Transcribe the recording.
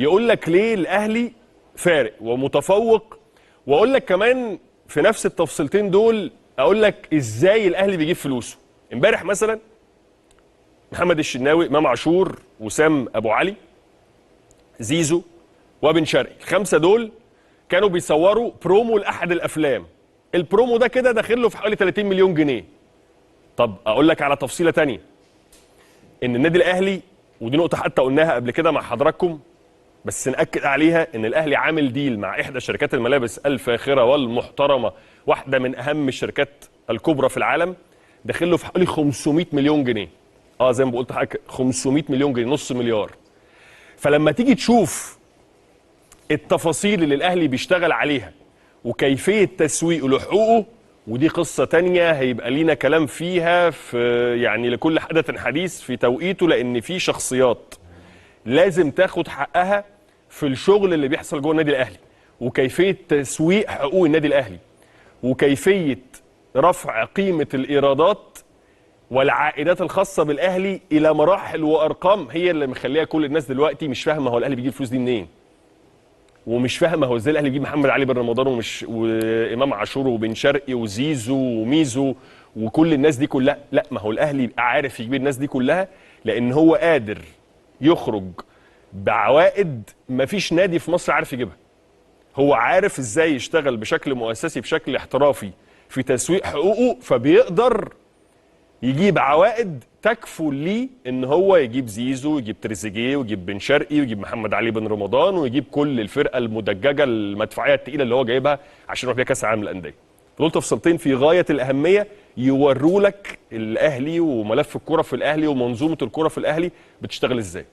يقول لك ليه الاهلي فارق ومتفوق، واقول لك كمان في نفس التفصيلتين دول اقول لك ازاي الاهلي بيجيب فلوسه. امبارح مثلا محمد الشناوي، امام عاشور، وسام ابو علي، زيزو، وبن شرقي، الخمسه دول كانوا بيصوروا برومو لاحد الافلام. البرومو ده كده داخل له في حوالي 30 مليون جنيه. طب اقول لك على تفصيله تانية، ان النادي الاهلي، ودي نقطه حتى قلناها قبل كده مع حضراتكم بس ناكد عليها، ان الاهلي عامل ديل مع احدى شركات الملابس الفاخره والمحترمه، واحده من اهم الشركات الكبرى في العالم، داخل له في حوالي 500 مليون جنيه. زي ما قلت حضرتك 500 مليون جنيه، نص مليار. فلما تيجي تشوف التفاصيل اللي الاهلي بيشتغل عليها وكيفيه تسويقه لحقوقه، ودي قصه تانية هيبقى لينا كلام فيها، في يعني لكل حدث حديث في توقيته، لان في شخصيات لازم تاخد حقها في الشغل اللي بيحصل جوه النادي الاهلي، وكيفيه تسويق حقوق النادي الاهلي، وكيفيه رفع قيمه الايرادات والعائدات الخاصه بالاهلي الى مراحل وارقام هي اللي مخليها كل الناس دلوقتي مش فاهمه هو الاهلي بيجيب الفلوس دي منين، ومش فاهمه هو ازاي الاهلي بيجيب محمد علي بن رمضان وامام عاشور وبن شرقي وزيزو وميزو وكل الناس دي كلها. لا، ما هو الاهلي عارف يجيب الناس دي كلها، لان هو قادر يخرج بعوائد مفيش نادي في مصر عارف يجيبها. هو عارف ازاي يشتغل بشكل مؤسسي بشكل احترافي في تسويق حقوقه، فبيقدر يجيب عوائد تكفل ليه ان هو يجيب زيزو، يجيب تريزيجيه، ويجيب بن شرقي، ويجيب محمد علي بن رمضان، ويجيب كل الفرقه المدججه المدفعيه الثقيله اللي هو جايبها عشان يروح بيها كاس العالم للانديه. دول تفصيلتين في غايه الاهميه يوروا لك الاهلي وملف الكره في الاهلي ومنظومه الكره في الاهلي بتشتغل ازاي.